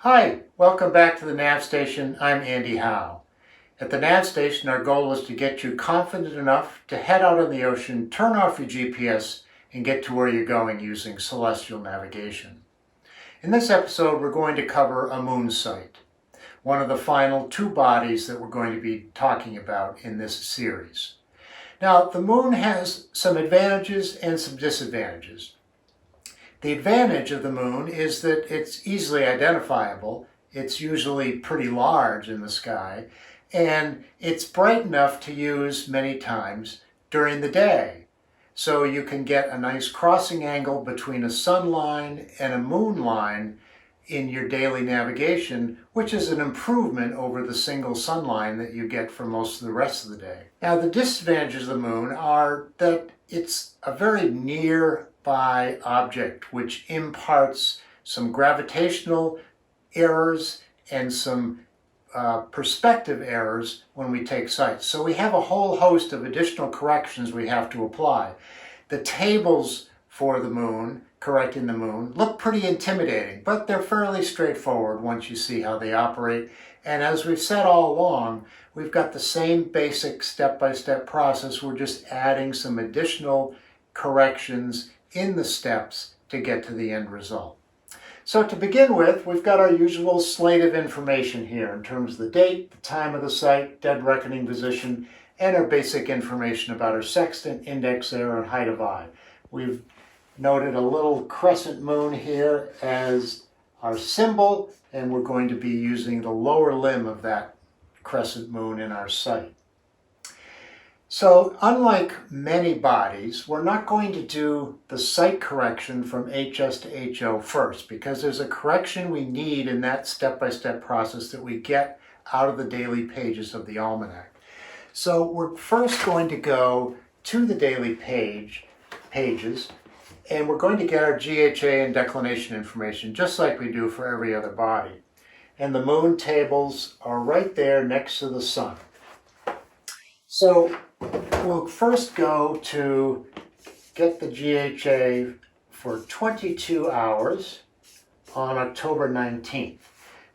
Hi, welcome back to the Nav Station. I'm Andy Howe. At the Nav Station, our goal is to get you confident enough to head out on the ocean, turn off your GPS, and get to where you're going using celestial navigation. In this episode, we're going to cover a moon site, one of the final two bodies that we're going to be talking about in this series. Now, the moon has some advantages and some disadvantages. The advantage of the moon is that it's easily identifiable. It's usually pretty large in the sky, and it's bright enough to use many times during the day. So you can get a nice crossing angle between a sun line and a moon line in your daily navigation, which is an improvement over the single sun line that you get for most of the rest of the day. Now, the disadvantages of the moon are that it's a very nearby object, which imparts some gravitational errors and some perspective errors when we take sights. So we have a whole host of additional corrections we have to apply. The tables for the moon, correcting the moon, look pretty intimidating, but they're fairly straightforward once you see how they operate. And as we've said all along, we've got the same basic step-by-step process. We're just adding some additional corrections in the steps to get to the end result. So to begin with, we've got our usual slate of information here in terms of the date, the time of the site, dead reckoning position, and our basic information about our sextant, index error, and height of eye. We've noted a little crescent moon here as our symbol, and we're going to be using the lower limb of that crescent moon in our site. So unlike many bodies, we're not going to do the site correction from HS to HO first, because there's a correction we need in that step-by-step process that we get out of the daily pages of the almanac. So we're first going to go to the daily pages, and we're going to get our GHA and declination information just like we do for every other body. And the moon tables are right there next to the sun. So we'll first go to get the GHA for 22 hours on October 19th.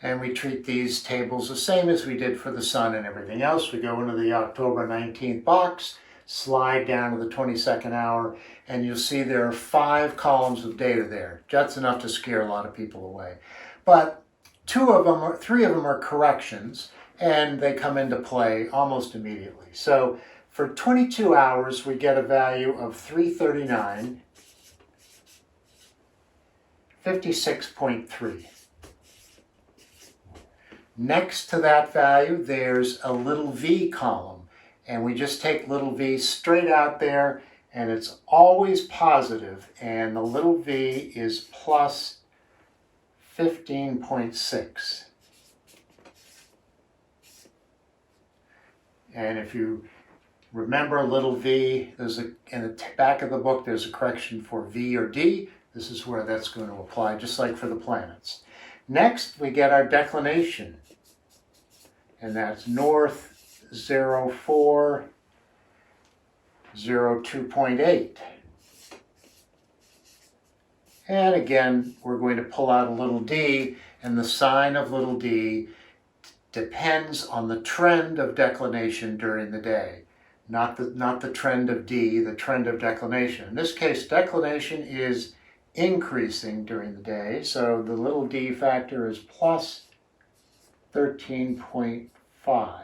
And we treat these tables the same as we did for the sun and everything else. We go into the October 19th box, slide down to the 22nd hour, and you'll see there are 5 columns of data there. That's enough to scare a lot of people away. But 3 of them are corrections, and they come into play almost immediately. So for 22 hours, we get a value of 339, 56.3. Next to that value, there's a little v column, and we just take little v straight out there, and it's always positive, and the little v is plus 15.6. And if you remember little v, in the back of the book, there's a correction for v or d. This is where that's going to apply, just like for the planets. Next, we get our declination, and that's north 04, 02.8. And again, we're going to pull out a little d, and the sign of little d depends on the trend of declination during the day, not the trend of d, the trend of declination. In this case, declination is increasing during the day, so the little d factor is plus 13.5.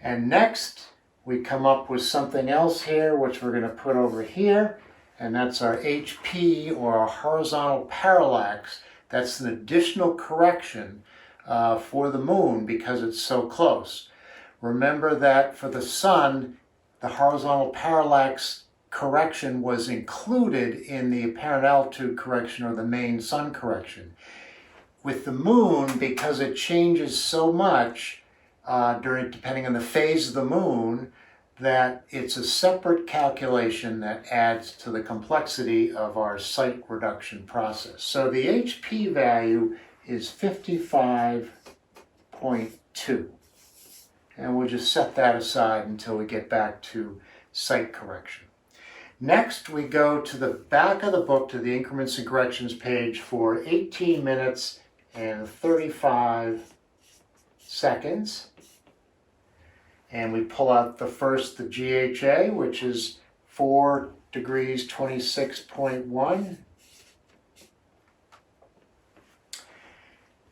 And next, we come up with something else here, which we're going to put over here, and that's our HP, or our horizontal parallax. That's an additional correction for the moon because it's so close. Remember that for the sun, the horizontal parallax correction was included in the apparent altitude correction, or the main sun correction. With the moon, because it changes so much depending on the phase of the moon, that it's a separate calculation that adds to the complexity of our site reduction process. So the HP value is 55.2. And we'll just set that aside until we get back to site correction. Next, we go to the back of the book to the increments and corrections page for 18 minutes and 35 seconds. And we pull out the GHA, which is 4 degrees 26.1.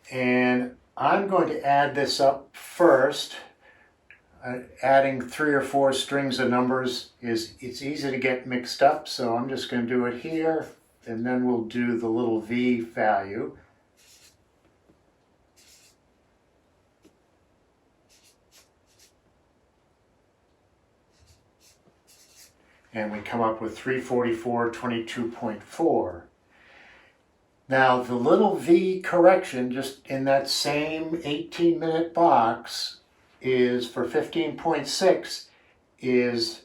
And I'm going to add this up first. Adding 3 or 4 strings of numbers it's easy to get mixed up, so I'm just going to do it here, and then we'll do the little v value. And we come up with 344.22.4. Now the little v correction just in that same 18-minute box is for 15.6 is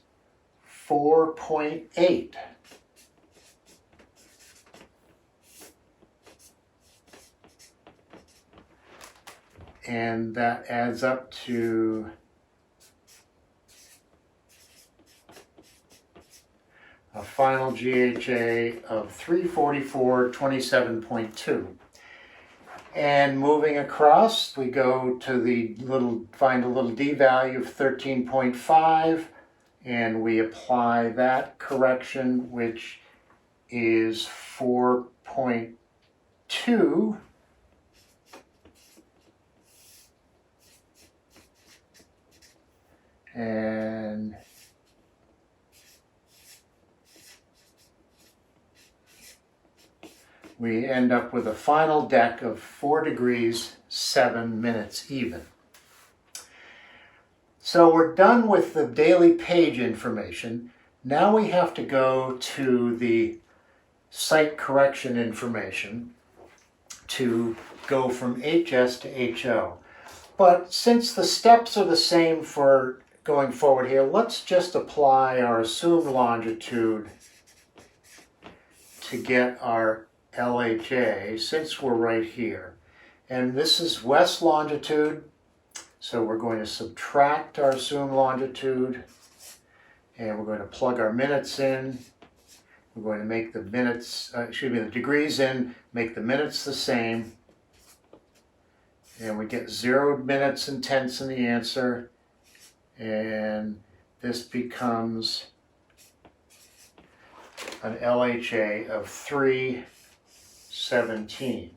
4.8. And that adds up to a final GHA of 344.27.2. And moving across, we go to find a little d value of 13.5, and we apply that correction, which is 4.2. And we end up with a final deck of 4 degrees 7 minutes even. So we're done with the daily page information. Now we have to go to the site correction information to go from HS to HO. But since the steps are the same for going forward here, let's just apply our assumed longitude to get our LHA, since we're right here. And this is west longitude, so we're going to subtract our assumed longitude, and we're going to plug our minutes in. We're going to make the the degrees in, make the minutes the same, and we get 0 minutes and tenths in the answer, and this becomes an LHA of 317.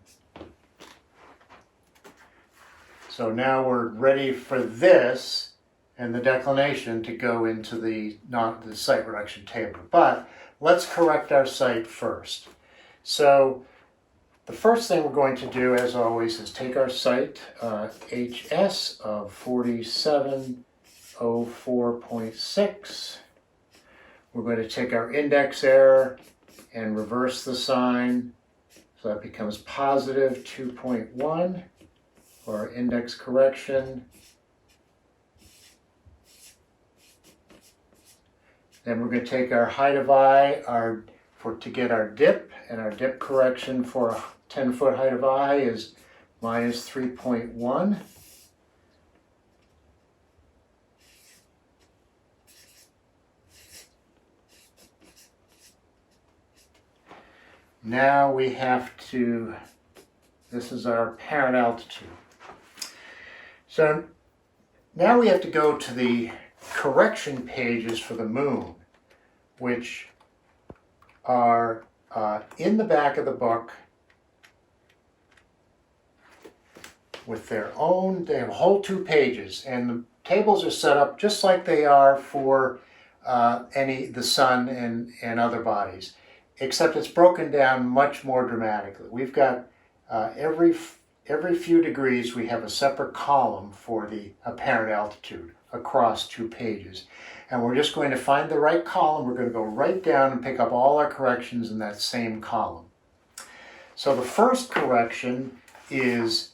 So now we're ready for this and the declination to go into the site reduction table. But let's correct our site first. So the first thing we're going to do, as always, is take our site HS of 4704.6. We're going to take our index error and reverse the sign. So that becomes positive 2.1 for our index correction. Then we're going to take our height of eye to get our dip, and our dip correction for a 10-foot height of eye is minus 3.1. Now we have to, this is our apparent altitude. So now we have to go to the correction pages for the moon, which are in the back of the book with their own, they have a whole 2 pages, and the tables are set up just like they are for the sun and other bodies, except it's broken down much more dramatically. We've got every few degrees we have a separate column for the apparent altitude across 2 pages. And we're just going to find the right column. We're going to go right down and pick up all our corrections in that same column. So the first correction is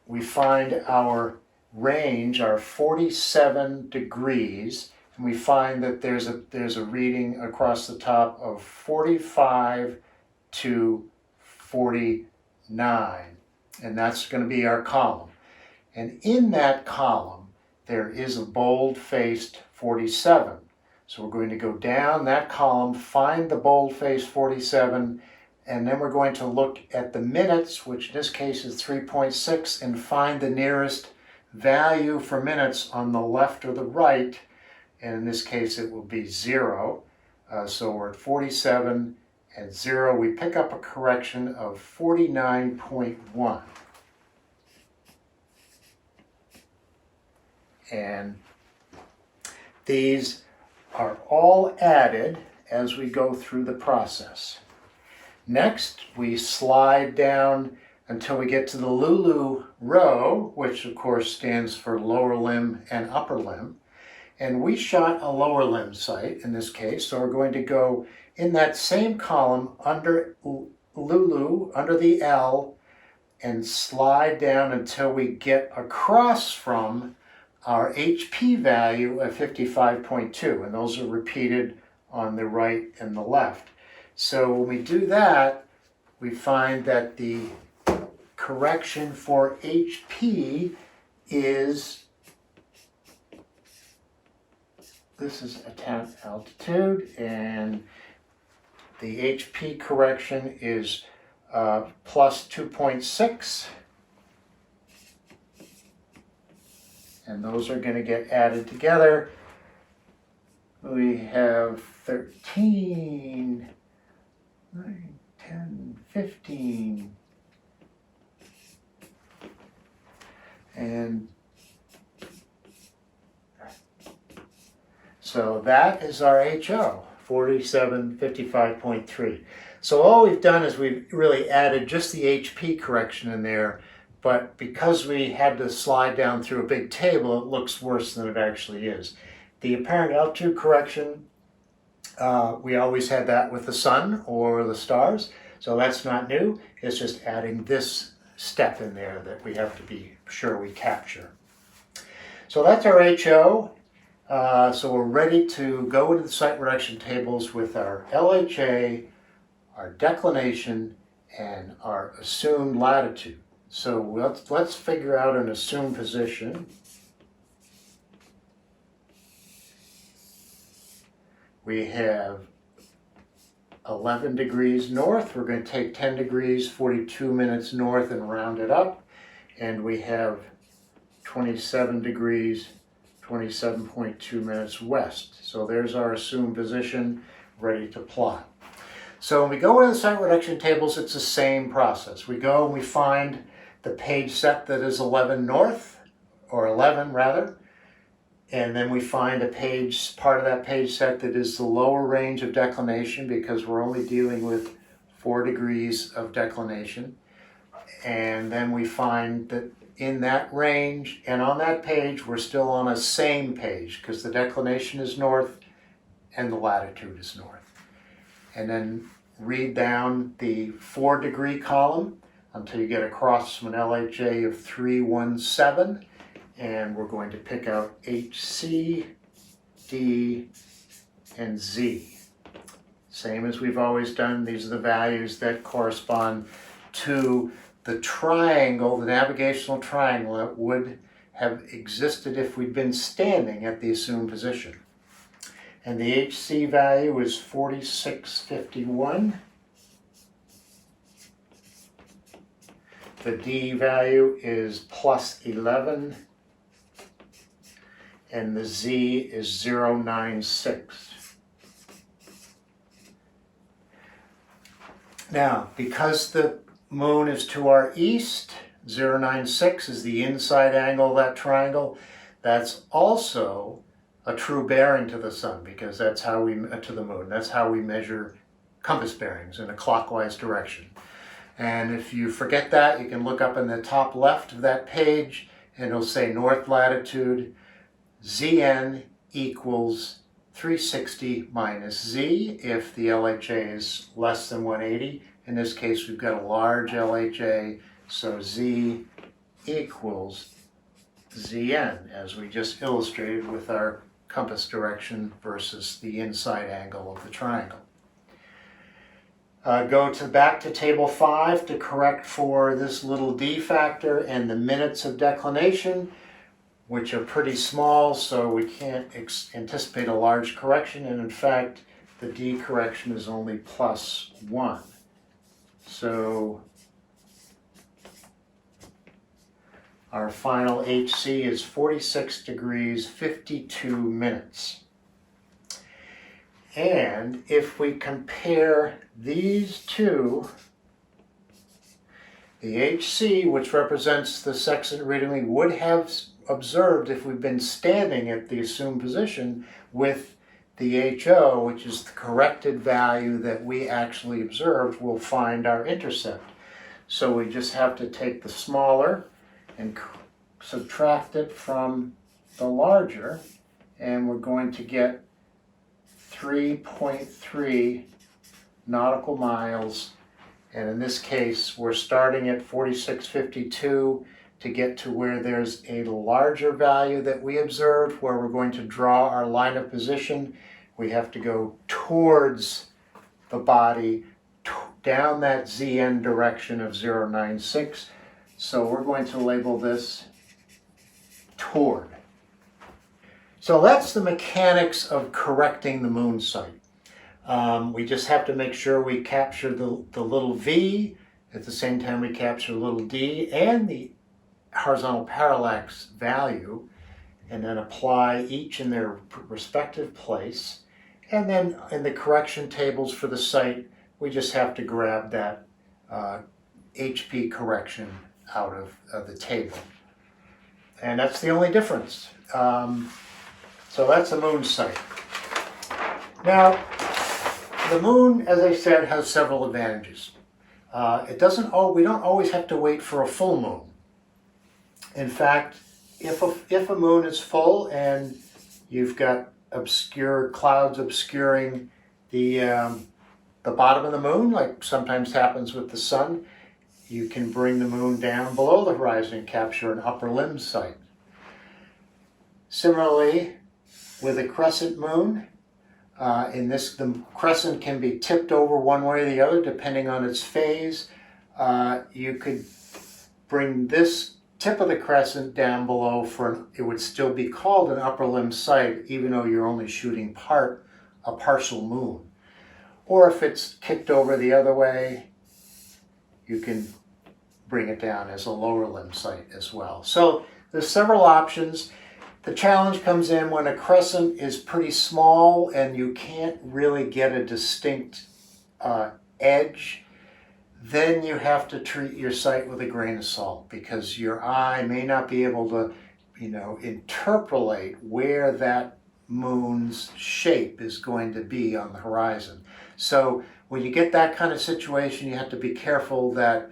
we find our range, our 47 degrees, and we find that there's a reading across the top of 45 to 49, and that's going to be our column. And in that column there is a bold-faced 47. So we're going to go down that column, find the boldface 47, and then we're going to look at the minutes, which in this case is 3.6, and find the nearest value for minutes on the left or the right. And in this case it will be 0. So we're at 47 and 0. We pick up a correction of 49.1. And these are all added as we go through the process. Next, we slide down until we get to the Lulu row, which of course stands for lower limb and upper limb. And we shot a lower limb site in this case, so we're going to go in that same column under Lulu, under the L, and slide down until we get across from our HP value of 55.2, and those are repeated on the right and the left. So when we do that, we find that the correction for HP is, this is attack altitude, and the HP correction is plus 2.6. And those are going to get added together. We have 13, 9, 10, 15. And so that is our HO, 4755.3. So all we've done is we've really added just the HP correction in there. But because we had to slide down through a big table, it looks worse than it actually is. The apparent altitude correction, we always had that with the sun or the stars, so that's not new. It's just adding this step in there that we have to be sure we capture. So that's our HO. So we're ready to go into the site reduction tables with our LHA, our declination, and our assumed latitude. So let's figure out an assumed position. We have 11 degrees north. We're going to take 10 degrees, 42 minutes north and round it up. And we have 27 degrees, 27.2 minutes west. So there's our assumed position ready to plot. So when we go into the site reduction tables, it's the same process. We go and we find the page set that is 11 north, or 11 rather, and then we find a page, part of that page set that is the lower range of declination because we're only dealing with 4 degrees of declination. And then we find that in that range and on that page, we're still on a same page because the declination is north and the latitude is north. And then read down the 4 degree column until you get across from an LHA of 317, and we're going to pick out HC, D, and Z. Same as we've always done, these are the values that correspond to the triangle, the navigational triangle that would have existed if we'd been standing at the assumed position. And the HC value is 4651. The D value is plus 11, and the Z is 096. Now, because the moon is to our east, 096 is the inside angle of that triangle. That's also a true bearing to the sun because that's how we, to the moon, that's how we measure compass bearings in a clockwise direction. And if you forget that, you can look up in the top left of that page and it'll say north latitude, ZN equals 360 minus Z if the LHA is less than 180. In this case, we've got a large LHA, so Z equals ZN, as we just illustrated with our compass direction versus the inside angle of the triangle. Go back to table 5 to correct for this little d factor and the minutes of declination. which are pretty small, so we can't anticipate a large correction, and in fact, the D correction is only +1. So our final HC is 46 degrees, 52 minutes. And if we compare these two, the HC, which represents the sextant reading we would have observed if we've been standing at the assumed position, with the HO, which is the corrected value that we actually observed, we'll find our intercept. So we just have to take the smaller and subtract it from the larger, and we're going to get 3.3 nautical miles. And in this case, we're starting at 4652 to get to where there's a larger value that we observed, where we're going to draw our line of position. We have to go towards the body, down that ZN direction of 096. So we're going to label this toward. So that's the mechanics of correcting the moon sight. We just have to make sure we capture the little v, at the same time we capture little d and the horizontal parallax value, and then apply each in their respective place. And then in the correction tables for the sight, we just have to grab that HP correction out of the table. And that's the only difference. So that's the moon sight. Now, the moon, as I said, has several advantages. We don't always have to wait for a full moon. In fact, if a moon is full and you've got clouds obscuring the bottom of the moon, like sometimes happens with the sun, you can bring the moon down below the horizon and capture an upper limb sight. Similarly, with a crescent moon, the crescent can be tipped over one way or the other depending on its phase. You could bring this tip of the crescent down below it would still be called an upper limb sight, even though you're only shooting a partial moon. Or if it's kicked over the other way, you can bring it down as a lower limb sight as well. So there's several options. The challenge comes in when a crescent is pretty small and you can't really get a distinct edge. Then you have to treat your sight with a grain of salt, because your eye may not be able to, interpolate where that moon's shape is going to be on the horizon. So when you get that kind of situation, you have to be careful that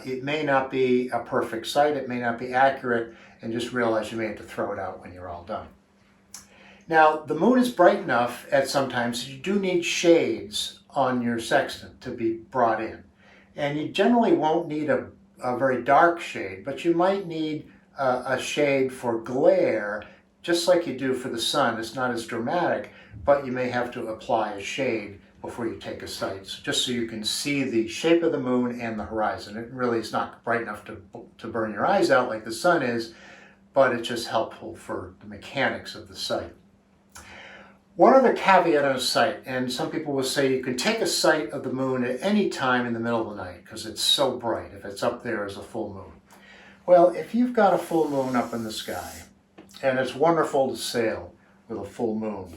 it may not be a perfect sight, it may not be accurate, and just realize you may have to throw it out when you're all done. Now, the moon is bright enough at sometimes you do need shades on your sextant to be brought in. And you generally won't need a very dark shade, but you might need a shade for glare, just like you do for the sun. It's not as dramatic, but you may have to apply a shade before you take a sight, just so you can see the shape of the moon and the horizon. It really is not bright enough to burn your eyes out like the sun is, but it's just helpful for the mechanics of the sight. One other caveat on a sight, and some people will say you can take a sight of the moon at any time in the middle of the night because it's so bright, if it's up there as a full moon. Well, if you've got a full moon up in the sky, and it's wonderful to sail with a full moon,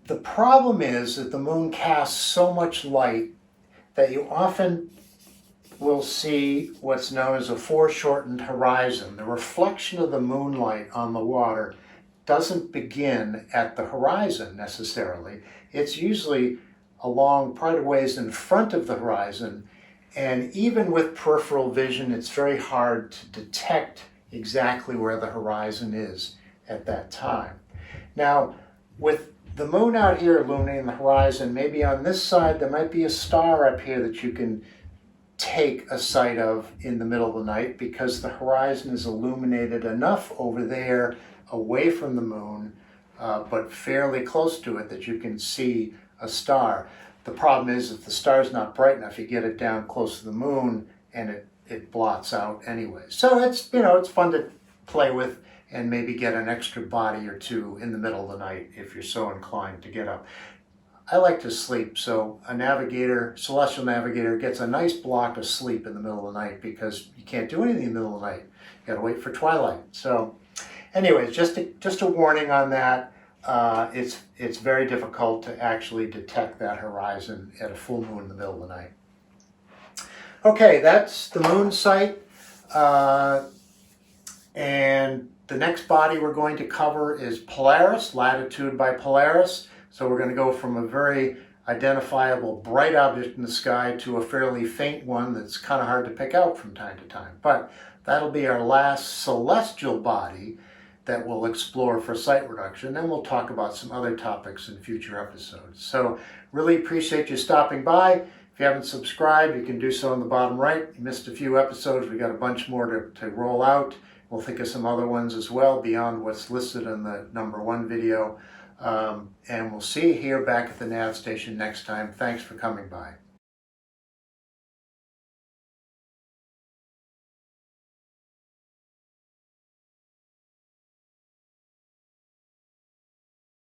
the problem is that the moon casts so much light that you often will see what's known as a foreshortened horizon. The reflection of the moonlight on the water doesn't begin at the horizon necessarily. It's usually along quite a ways in front of the horizon, and even with peripheral vision, it's very hard to detect exactly where the horizon is at that time. Now, with the moon out here illuminating the horizon, maybe on this side there might be a star up here that you can take a sight of in the middle of the night, because the horizon is illuminated enough over there away from the moon, but fairly close to it, that you can see a star. The problem is, if the star's not bright enough, you get it down close to the moon and it blots out anyway. So it's, you know, it's fun to play with and maybe get an extra body or two in the middle of the night if you're so inclined to get up. I like to sleep, so a navigator, celestial navigator, gets a nice block of sleep in the middle of the night because you can't do anything in the middle of the night. You gotta wait for twilight. So anyways, just a warning on that. It's very difficult to actually detect that horizon at a full moon in the middle of the night. Okay, that's the moon sight. And the next body we're going to cover is Polaris, latitude by Polaris. So we're going to go from a very identifiable bright object in the sky to a fairly faint one that's kind of hard to pick out from time to time. But that'll be our last celestial body that we'll explore for sight reduction. Then we'll talk about some other topics in future episodes. So really appreciate you stopping by. If you haven't subscribed, you can do so in the bottom right. You missed a few episodes. We got a bunch more to roll out. We'll think of some other ones as well beyond what's listed in the #1 video. And we'll see you here back at the nav station next time. Thanks for coming by.